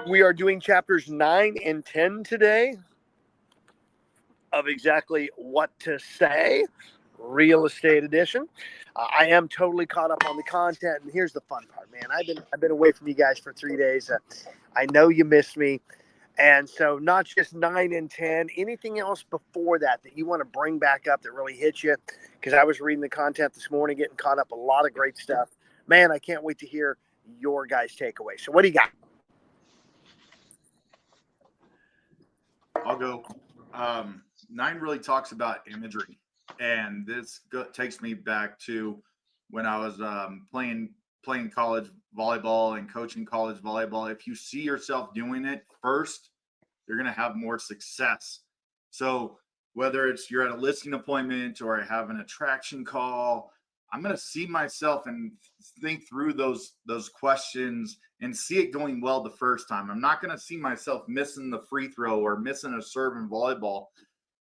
We are doing chapters 9 and 10 today of Exactly What to Say, Real Estate Edition. I am totally caught up on the content, and here's the fun part, man. I've been away from you guys for 3 days. I know you missed me, and so not just 9 and 10. Anything else before that you want to bring back up that really hit you? Because I was reading the content this morning, getting caught up. A lot of great stuff, man. I can't wait to hear your guys' takeaway. So, what do you got? I'll go. 9 really talks about imagery, and this takes me back to when I was playing college volleyball and coaching college volleyball. If you see yourself doing it first, you're going to have more success. So whether it's you're at a listing appointment or I have an attraction call, I'm going to see myself and think through those questions and see it going well the first time. I'm not going to see myself missing the free throw or missing a serve in volleyball.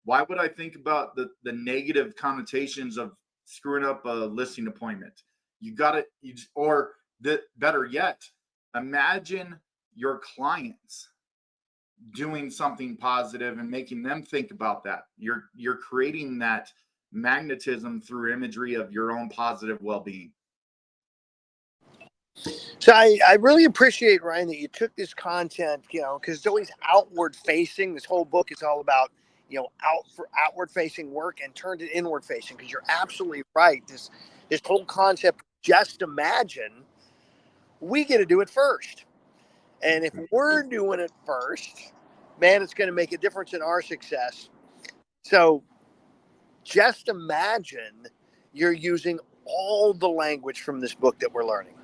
Why would I think about the negative connotations of screwing up a listing appointment? You got it. Or better yet, imagine your clients doing something positive and making them think about that. You're creating that magnetism through imagery of your own positive well-being. So I really appreciate, Ryan, that you took this content, because it's always outward facing. This whole book is all about, outward facing work and turned it inward facing, because you're absolutely right. This whole concept, just imagine, we get to do it first. And if we're doing it first, man, it's going to make a difference in our success. So just imagine you're using all the language from this book that we're learning.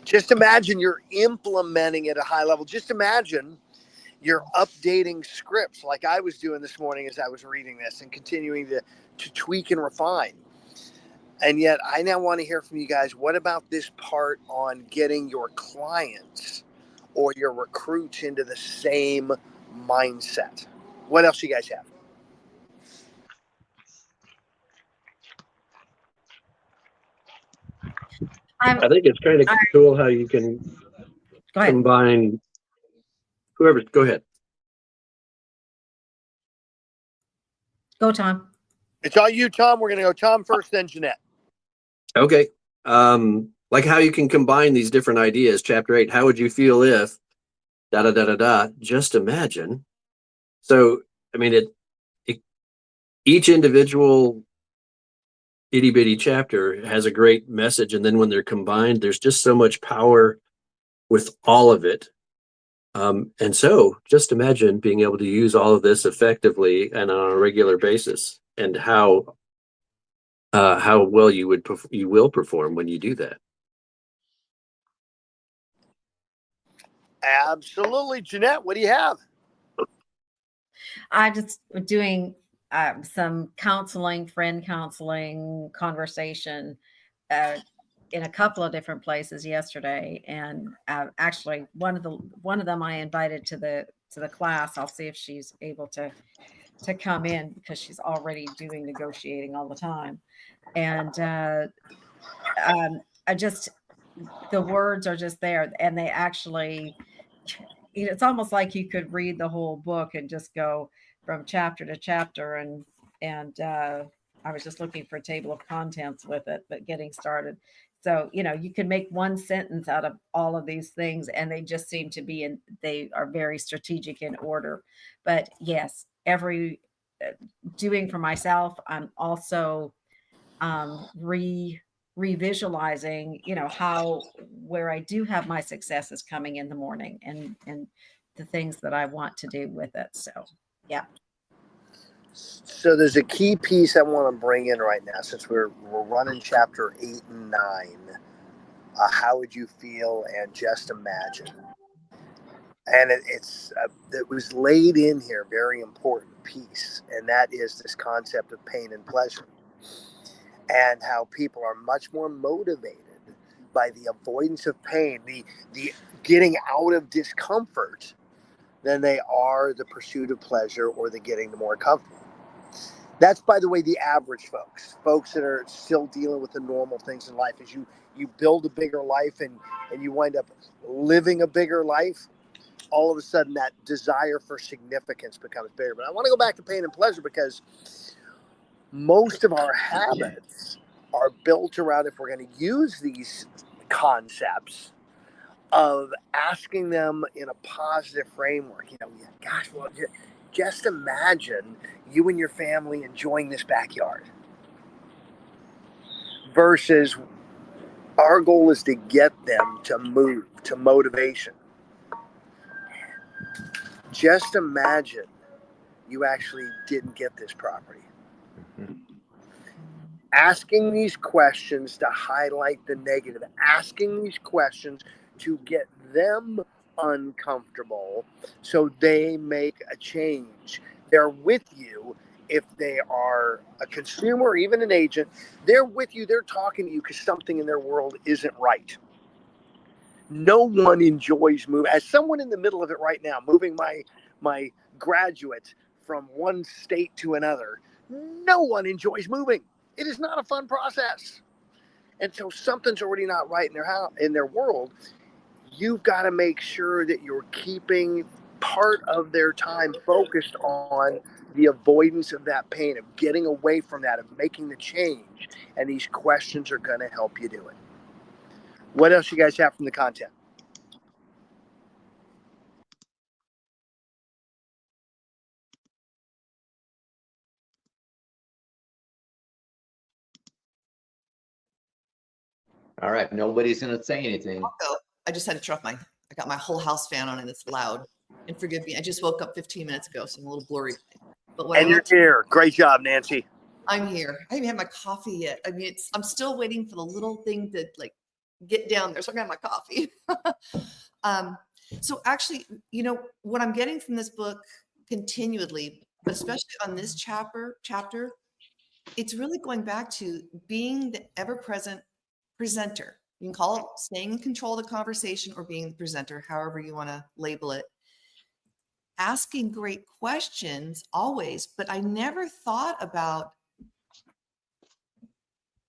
Just imagine you're implementing it at a high level. Just imagine you're updating scripts like I was doing this morning as I was reading this and continuing to tweak and refine. And yet I now want to hear from you guys. What about this part on getting your clients or your recruits into the same mindset? What else you guys have? I think it's kind of cool how you can combine whoever. Go ahead. Go, Tom. It's all you, Tom. We're going to go Tom first, then Jeanette. Okay. Like how you can combine these different ideas. Chapter 8, how would you feel if just imagine. So, I mean, each individual itty bitty chapter has a great message, and then when they're combined, there's just so much power with all of it. And so just imagine being able to use all of this effectively and on a regular basis, and how well you will perform when you do that. Absolutely. Jeanette, what do you have? I just doing some friend counseling conversation in a couple of different places yesterday, and actually one of them I invited to the class. I'll see if she's able to come in, because she's already doing negotiating all the time, and the words are just there, and they actually, it's almost like you could read the whole book and just go from chapter to chapter, and I was just looking for a table of contents with it, but getting started. So, you can make one sentence out of all of these things, and they just seem to be they are very strategic in order. But yes, doing for myself, I'm also revisualizing, where I do have my successes coming in the morning, and the things that I want to do with it. So, yeah. So there's a key piece I want to bring in right now, since we're running chapter 8 and 9. How would you feel? And just imagine. And it was laid in here, very important piece, and that is this concept of pain and pleasure, and how people are much more motivated by the avoidance of pain, the getting out of discomfort, than they are the pursuit of pleasure or the getting the more comfortable. That's, by the way, the average folks that are still dealing with the normal things in life. As you build a bigger life and you wind up living a bigger life, all of a sudden that desire for significance becomes bigger. But I want to go back to pain and pleasure, because most of our habits are built around, if we're going to use these concepts, of asking them in a positive framework. Gosh, well, just imagine you and your family enjoying this backyard, versus our goal is to get them to move, to motivation. Just imagine you actually didn't get this property. Mhm. Asking these questions to highlight the negative, asking these questions to get them uncomfortable so they make a change. They're with you. If they are a consumer or even an agent, they're with you, they're talking to you because something in their world isn't right. No one enjoys moving. As someone in the middle of it right now, moving my graduates from one state to another, no one enjoys moving. It is not a fun process. And so something's already not right in their house, in their world. You've got to make sure that you're keeping part of their time focused on the avoidance of that pain, of getting away from that, of making the change. And these questions are going to help you do it. What else you guys have from the content? All right, nobody's going to say anything. I'll go. I just had to I got my whole house fan on and it's loud. And forgive me, I just woke up 15 minutes ago, so I'm a little blurry. But what And you're here. Great job, Nancy. I'm here. I haven't had my coffee yet. I mean, I'm still waiting for the little thing to like get down there. So I got my coffee. So actually, what I'm getting from this book continually, but especially on this chapter, it's really going back to being the ever-present presenter. You can call it staying in control of the conversation or being the presenter, however you want to label it. Asking great questions always, but I never thought about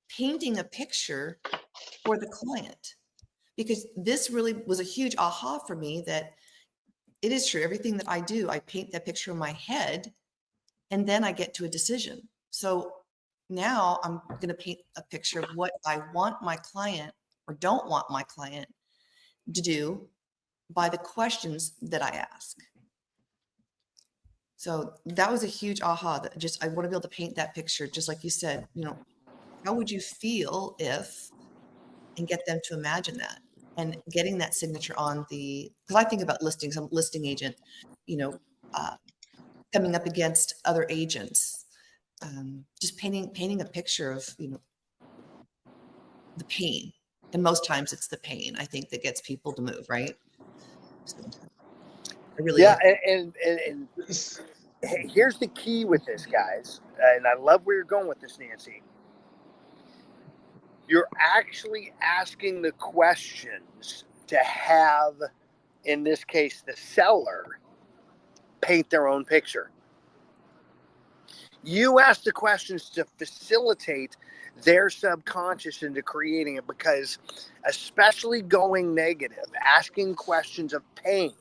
painting a picture for the client, because this really was a huge aha for me that it is true. Everything that I do, I paint that picture in my head and then I get to a decision. So now I'm going to paint a picture of what I want my client or don't want my client to do by the questions that I ask. So that was a huge aha, that I want to be able to paint that picture, just like you said, how would you feel if, and get them to imagine that, and getting that signature on because I think about listings, I'm a listing agent, coming up against other agents, just painting a picture of, the pain. And most times it's the pain, I think, that gets people to move, right? So I really Yeah, and hey, here's the key with this, guys, and I love where you're going with this, Nancy. You're actually asking the questions to have, in this case, the seller paint their own picture. You ask the questions to facilitate their subconscious into creating it, because especially going negative, asking questions of pain,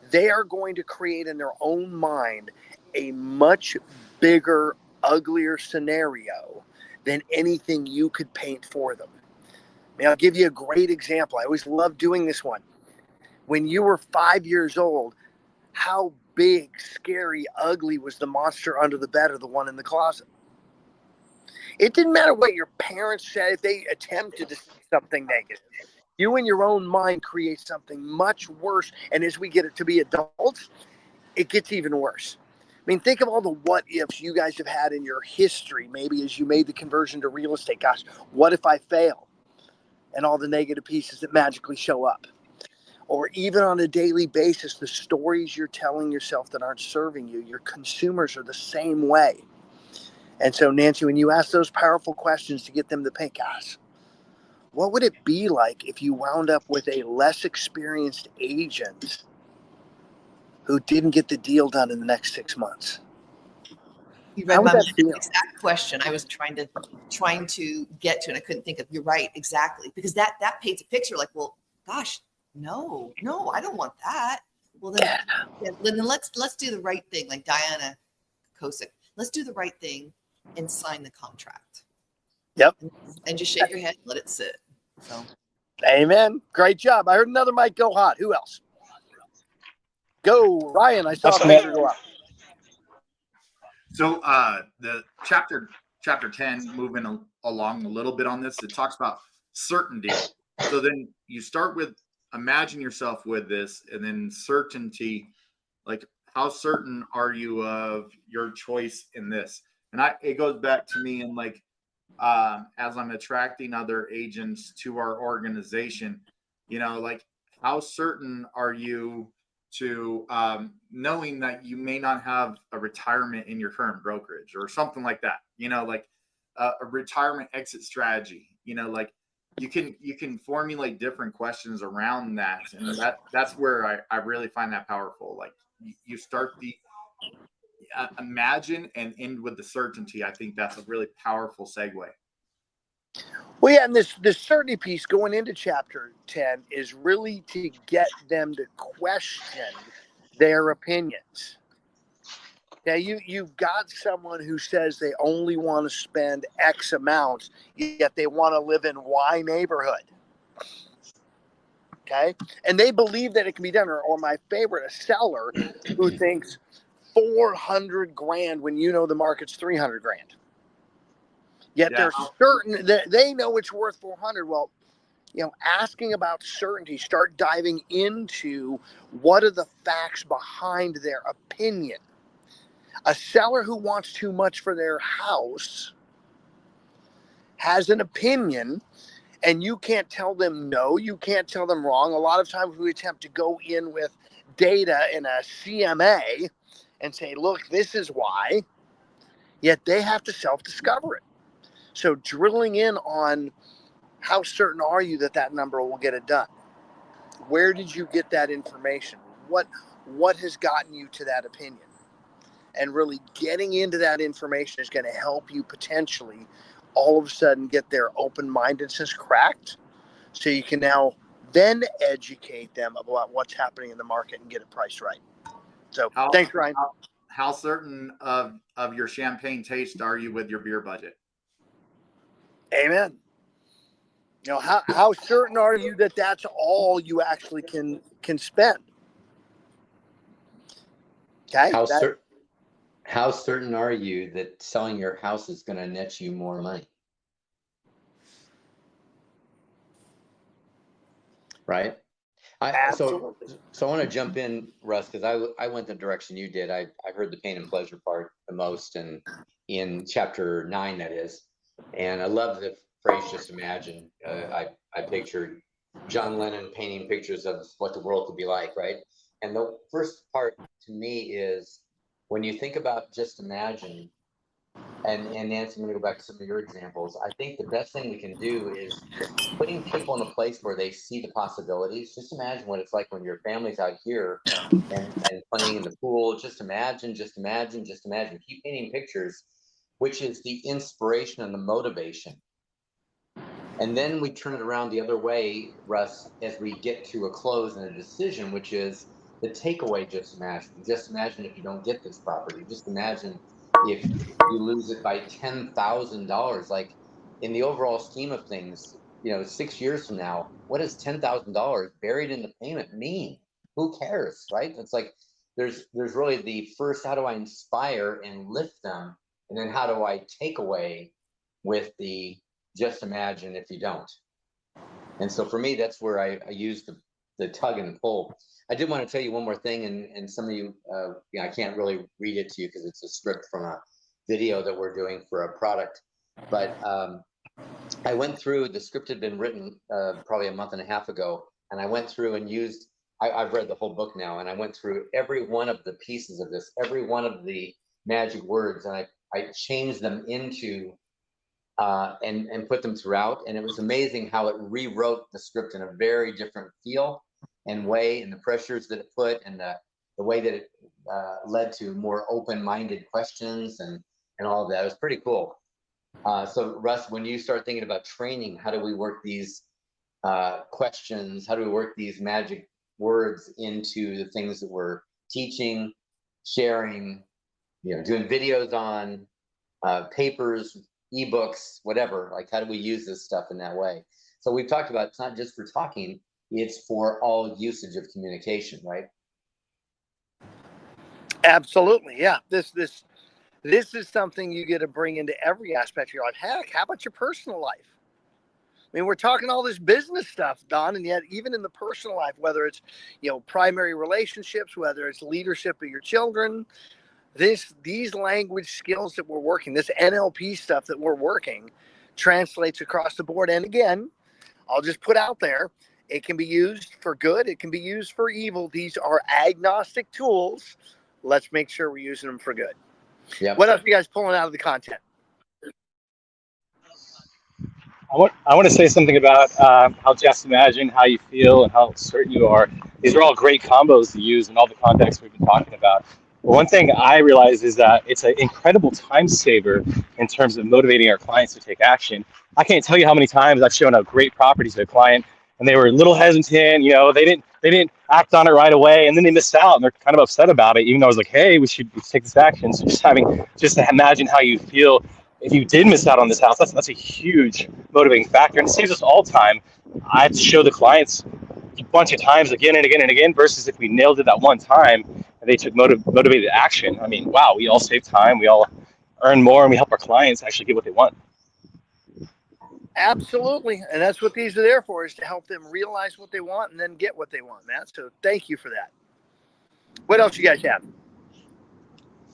they are going to create in their own mind a much bigger, uglier scenario than anything you could paint for them. I mean, I'll give you a great example. I always love doing this one. When you were 5 years old, how big, scary, ugly was the monster under the bed or the one in the closet? It didn't matter what your parents said. If they attempted to say something negative, you in your own mind create something much worse. And as we get it to be adults, it gets even worse. I mean, think of all the what ifs you guys have had in your history, maybe as you made the conversion to real estate. Gosh, what if I fail? And all the negative pieces that magically show up. Or even on a daily basis, the stories you're telling yourself that aren't serving you, your consumers are the same way. And so, Nancy, when you ask those powerful questions to get them to think, gosh, what would it be like if you wound up with a less experienced agent who didn't get the deal done in the next 6 months? You read my mind. Exact question I was trying to get to, and I couldn't think of. You're right, exactly, because that paints a picture like, well, gosh, no, I don't want that. Well, then, yeah, then let's do the right thing, like Diana Kosick. Let's do the right thing and sign the contract. Yep. And just shake your head, let it sit. So, Amen. Great job. I heard another mic go hot. Who else? Go, Ryan. I saw a finger go up. So the chapter 10, moving along a little bit on this, it talks about certainty. So then you start with imagine yourself with this, and then certainty, like how certain are you of your choice in this? And it goes back to me, and like as I'm attracting other agents to our organization, like how certain are you to knowing that you may not have a retirement in your current brokerage or something like that, like a retirement exit strategy, like you can formulate different questions around that. And that's where I really find that powerful. Like you start the imagine and end with the certainty. I think that's a really powerful segue. Well, yeah, and this certainty piece going into chapter 10 is really to get them to question their opinions. Now, you've got someone who says they only want to spend X amount, yet they want to live in Y neighborhood. Okay? And they believe that it can be done. Or my favorite, a seller who thinks 400 grand when the market's 300 grand. Yet they're certain that they know it's worth 400. Well, asking about certainty, start diving into what are the facts behind their opinion. A seller who wants too much for their house has an opinion, and you can't tell them no, you can't tell them wrong. A lot of times we attempt to go in with data in a CMA and say, look, this is why, yet they have to self-discover it. So drilling in on how certain are you that number will get it done? Where did you get that information? What has gotten you to that opinion? And really getting into that information is going to help you potentially all of a sudden get their open-mindedness cracked, so you can now then educate them about what's happening in the market and get it priced right. So thanks, Ryan. How certain of your champagne taste are you with your beer budget? Amen. How certain are you that that's all you actually can spend? Okay. How certain are you that selling your house is going to net you more money? Right? Absolutely. So I want to jump in, Russ, because I went the direction you did. I heard the pain and pleasure part the most, and in chapter 9, that is. And I love the phrase, just imagine. I pictured John Lennon painting pictures of what the world could be like, right? And the first part to me is when you think about just imagine, and Nancy, I'm going to go back to some of your examples. I think the best thing we can do is putting people in a place where they see the possibilities. Just imagine what it's like when your family's out here and playing in the pool. Just imagine. Keep painting pictures, which is the inspiration and the motivation. And then we turn it around the other way, Russ, as we get to a close and a decision, which is the takeaway. Just imagine. Just imagine if you don't get this property. Just imagine if you lose it by $10,000. Like, in the overall scheme of things, 6 years from now, what does $10,000 buried in the payment mean? Who cares, right? It's like there's really the first, how do I inspire and lift them, and then how do I take away with the just imagine if you don't. And so for me, that's where I use the tug and pull. I did want to tell you one more thing, and some of you, I can't really read it to you because it's a script from a video that we're doing for a product. But I went through, the script had been written probably a month and a half ago, and I went through and used, I've read the whole book now, and I went through every one of the pieces of this, every one of the magic words, and I changed them into and put them throughout. And it was amazing how it rewrote the script in a very different feel and way, and the pressures that it put, and the way that it led to more open-minded questions and all of that. It was pretty cool. So Russ, when you start thinking about training, how do we work these questions? How do we work these magic words into the things that we're teaching, sharing, doing videos on, papers, ebooks, whatever. Like, how do we use this stuff in that way? So we've talked about it's not just for talking, it's for all usage of communication, right? Absolutely. Yeah. This is something you get to bring into every aspect of your life. Heck, how about your personal life? I mean, we're talking all this business stuff, Don, and yet even in the personal life, whether it's, primary relationships, whether it's leadership of your children, these language skills that we're working, this NLP stuff that we're working translates across the board. And again, I'll just put out there, it can be used for good. It can be used for evil. These are agnostic tools. Let's make sure we're using them for good. Yep. What else are you guys pulling out of the content? I want to say something about how just imagine, how you feel, and how certain you are. These are all great combos to use in all the contexts we've been talking about. But one thing I realize is that it's an incredible time saver in terms of motivating our clients to take action. I can't tell you how many times I've shown a great property to a client and they were a little hesitant, they didn't act on it right away, and then they missed out and they're kind of upset about it, even though I was like, hey, we should take this action. So just to imagine how you feel if you did miss out on this house, that's a huge motivating factor, and it saves us all time. I have to show the clients a bunch of times again and again and again, versus if we nailed it that one time and they took motivated action. I mean, wow, we all save time, we all earn more, and we help our clients actually get what they want. Absolutely. And that's what these are there for, is to help them realize what they want and then get what they want, Matt. So thank you for that. What else you guys have?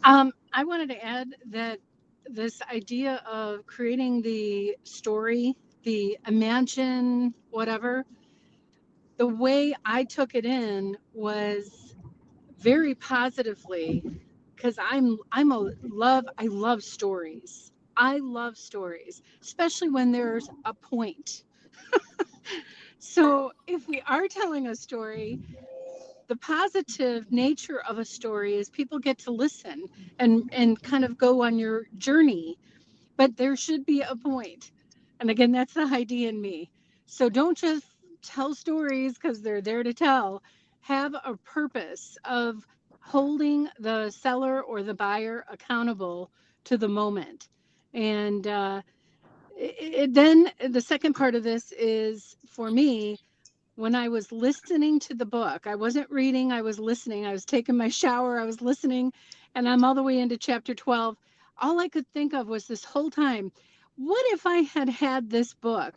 I wanted to add that this idea of creating the story, the imagine whatever, the way I took it in was very positively, because I love stories. I love stories, especially when there's a point. So if we are telling a story, the positive nature of a story is people get to listen and kind of go on your journey, but there should be a point. And again, that's the Heidi in me. So don't just tell stories because they're there to tell. Have a purpose of holding the seller or the buyer accountable to the moment. And then the second part of this is, for me, when I was listening to the book, I wasn't reading, I was listening. I was taking my shower, I was listening, and I'm all the way into chapter 12. All I could think of was this whole time, what if I had had this book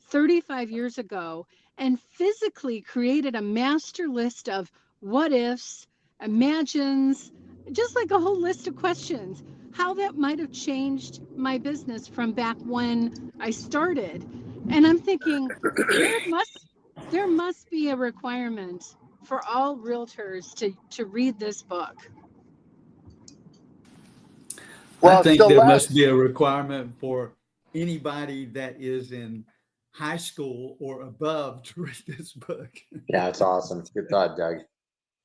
35 years ago and physically created a master list of what ifs, imagines, just like a whole list of questions, how that might have changed my business from back when I started. And I'm thinking, there must be a requirement for all realtors to read this book. Well, I think there must Celeste, be a requirement for anybody that is in high school or above to read this book. Yeah, it's awesome. Good thought, Doug.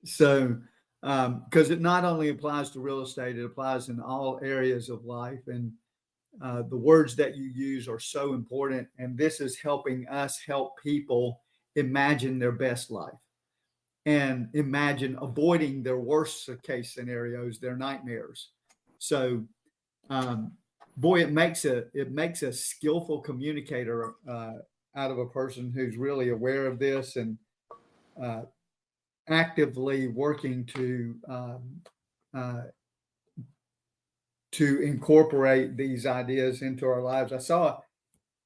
So, because it not only applies to real estate, it applies in all areas of life. And the words that you use are so important. And this is helping us help people imagine their best life and imagine avoiding their worst case scenarios, their nightmares. So, boy, it makes a skillful communicator out of a person who's really aware of this and actively working to incorporate these ideas into our lives.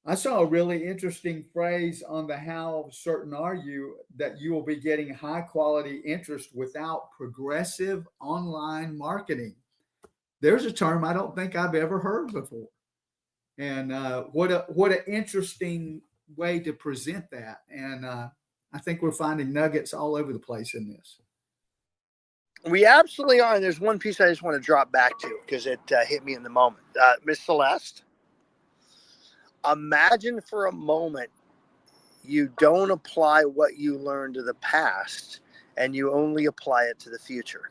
I saw a really interesting phrase on the how certain are you that you will be getting high quality interest without progressive online marketing. There's a term I don't think I've ever heard before. And what an interesting way to present that. And I think we're finding nuggets all over the place in this. we absolutely are. And there's one piece I just want to drop back to because it hit me in the moment. Miss Celeste, imagine for a moment you don't apply what you learned to the past and you only apply it to the future.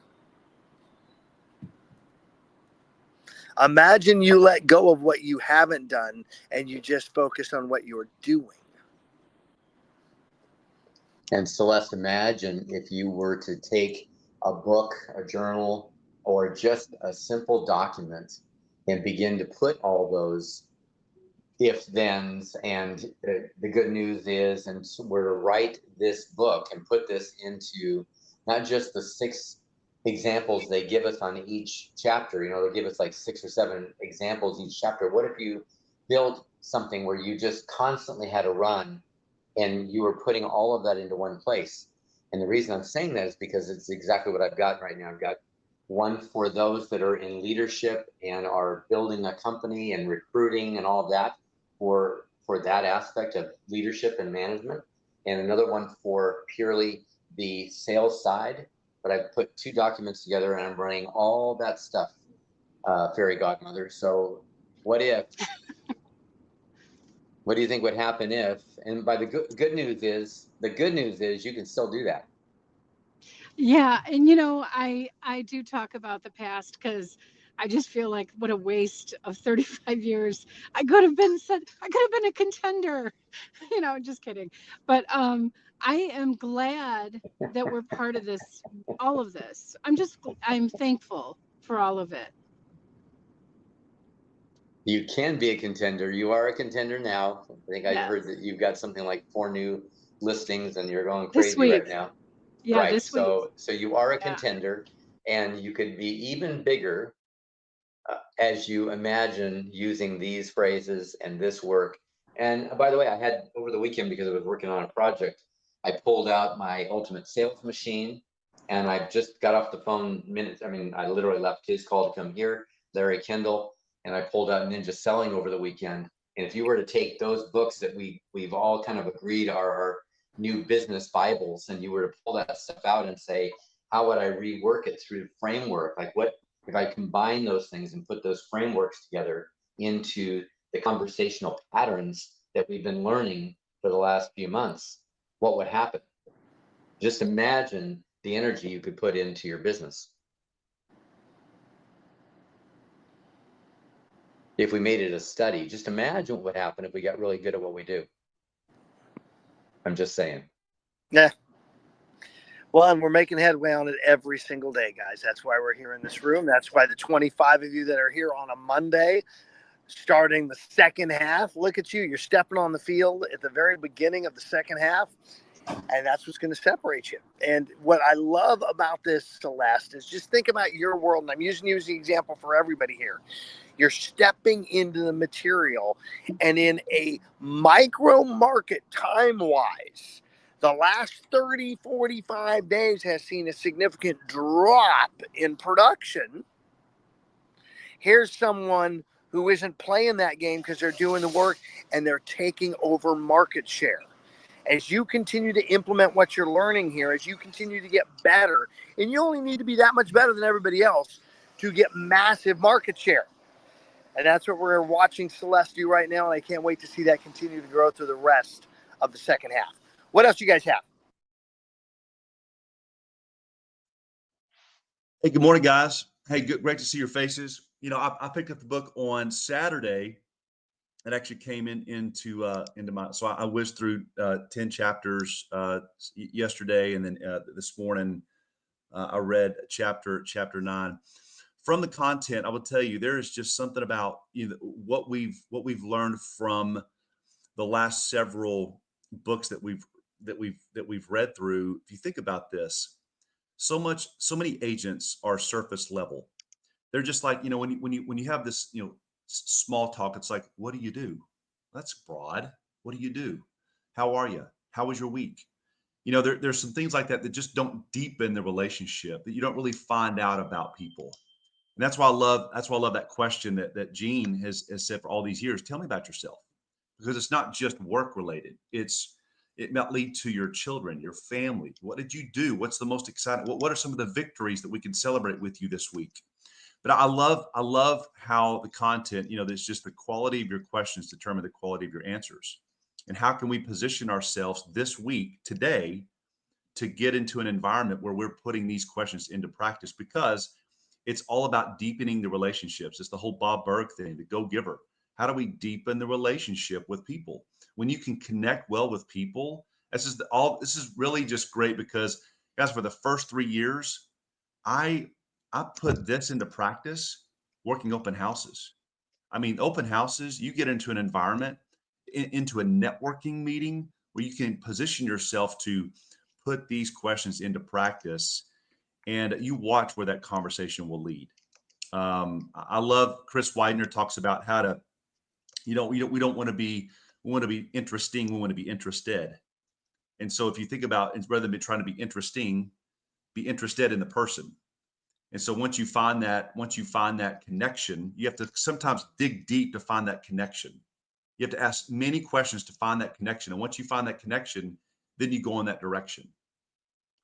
Imagine you let go of what you haven't done and you just focus on what you're doing. And Celeste, imagine if you were to take a book, a journal, or just a simple document and begin to put all those if thens and the good news is, and so we're to write this book and put this into not just the 6 examples they give us on each chapter. They give us like 6 or 7 examples each chapter. What if you built something where you just constantly had a run and you were putting all of that into one place? And the reason I'm saying that is because it's exactly what I've got right now. I've got one for those that are in leadership and are building a company and recruiting and all of that, for that aspect of leadership and management, and another one for purely the sales side. But I've put 2 documents together and I'm running all that stuff, fairy godmother. So what do you think would happen if, and by the good news is you can still do that. Yeah, and I do talk about the past because I just feel like what a waste of 35 years. I could have been a contender. Just kidding. But I am glad that we're part of this, all of this. I'm thankful for all of it. You can be a contender. You are a contender now. I think I Yes. heard that you've got something like 4 new listings and you're going This crazy right week. now. Yeah, Right. this week. So you are a Yeah. contender, and you could be even bigger as you imagine using these phrases and this work. And by the way, I had over the weekend, because I was working on a project, I pulled out my ultimate sales machine, and I just got off the phone minutes. I mean, I literally left his call to come here, Larry Kendall, and I pulled out Ninja Selling over the weekend. And if you were to take those books that we've all kind of agreed are our new business Bibles, and you were to pull that stuff out and say, how would I rework it through the framework? Like, what if I combine those things and put those frameworks together into the conversational patterns that we've been learning for the last few months? What would happen? Just imagine the energy you could put into your business. If we made it a study, just imagine what would happen if we got really good at what we do. I'm just saying. Yeah. Well, and we're making headway on it every single day, guys. That's why we're here in this room. That's why the 25 of you that are here on a Monday, starting the second half, look at you. You're stepping on the field at the very beginning of the second half, and that's what's going to separate you. And what I love about this, Celeste, is just think about your world. And I'm using you as the example for everybody here. You're stepping into the material, and in a micro market time-wise, the last 30, 45 days has seen a significant drop in production. Here's someone who isn't playing that game because they're doing the work and they're taking over market share. As you continue to implement what you're learning here, as you continue to get better, and you only need to be that much better than everybody else to get massive market share. And that's what we're watching Celeste do right now, and I can't wait to see that continue to grow through the rest of the second half. What else do you guys have? Hey, good morning, guys. Hey, great to see your faces. I picked up the book on Saturday. It actually came into my. So I whizzed through 10 chapters yesterday, and then this morning I read chapter 9. From the content, I will tell you there is just something about what we've learned from the last several books that we've read through. If you think about this, so many agents are surface level. They're just like, when you have this, small talk, it's like, what do you do? That's broad. What do you do? How are you? How was your week? There's some things like that just don't deepen the relationship, that you don't really find out about people. And that's why I love that question that Gene has said for all these years. Tell me about yourself, because it's not just work related. It might lead to your children, your family. What did you do? What's the most exciting? What are some of the victories that we can celebrate with you this week? But I love how the content, there's just the quality of your questions determine the quality of your answers. And how can we position ourselves this week, today, to get into an environment where we're putting these questions into practice? Because it's all about deepening the relationships. It's the whole Bob Berg thing, the go-giver. How do we deepen the relationship with people? When you can connect well with people, This is really just great because, guys, for the first 3 years, I put this into practice working open houses. I mean, open houses, you get into an environment, into a networking meeting where you can position yourself to put these questions into practice, and you watch where that conversation will lead. I love Chris Widener talks about how to, we don't want to be, we want to be interesting. We want to be interested. And so if you think about, rather than trying to be interesting, be interested in the person. And so once you find that connection, you have to sometimes dig deep to find that connection. You have to ask many questions to find that connection. And once you find that connection, then you go in that direction.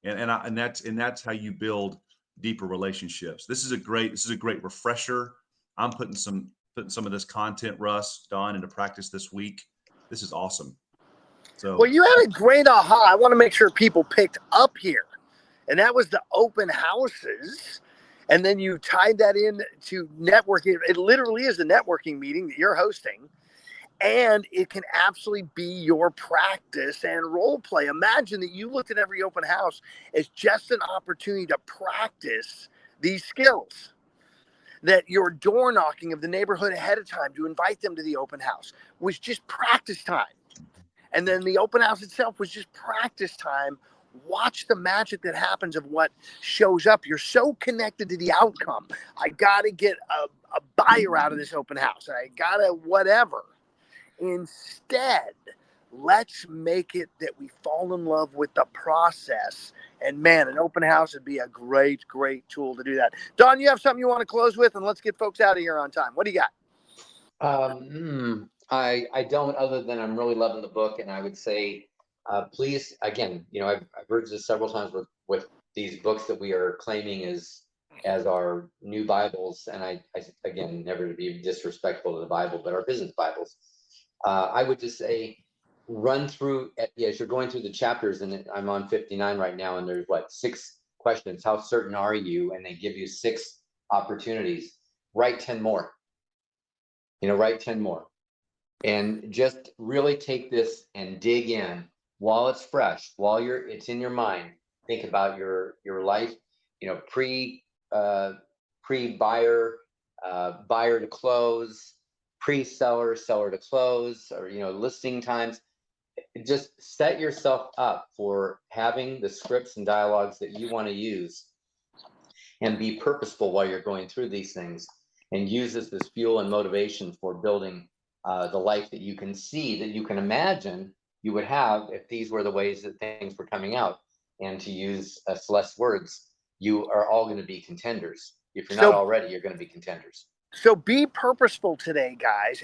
And that's how you build deeper relationships. This is a great refresher. I'm putting some of this content, Russ, Don, into practice this week. This is awesome. So, well, you had a great aha. I want to make sure people picked up here, and that was the open houses. And then you tied that in to networking. It literally is a networking meeting that you're hosting. And it can absolutely be your practice and role play. Imagine that you looked at every open house as just an opportunity to practice these skills. That your door knocking of the neighborhood ahead of time to invite them to the open house was just practice time. And then the open house itself was just practice time. Watch the magic that happens of what shows up. You're so connected to the outcome. I got to get a buyer out of this open house. I got to whatever. Instead, let's make it that we fall in love with the process. And man, an open house would be a great, great tool to do that. Don, you have something you want to close with, and let's get folks out of here on time. What do you got? I don't, other than I'm really loving the book, and I would say, please, again, I've heard this several times with these books that we are claiming as our new Bibles, and I again, never to be disrespectful to the Bible, but our business Bibles. I would just say, run through as you're going through the chapters, and I'm on 59 right now, and there's 6 questions. How certain are you? And they give you 6 opportunities. Write 10 more. Write 10 more, and just really take this and dig in while it's fresh, while it's in your mind. Think about your life, pre-buyer, buyer to close, pre-seller, seller to close, or listing times. Just set yourself up for having the scripts and dialogues that you want to use, and be purposeful while you're going through these things, and use this as fuel and motivation for building the life that you can see, that you can imagine you would have if these were the ways that things were coming out. And to use Celeste's words, you are all going to be contenders. If you're not already, you're going to be contenders. So be purposeful today, guys.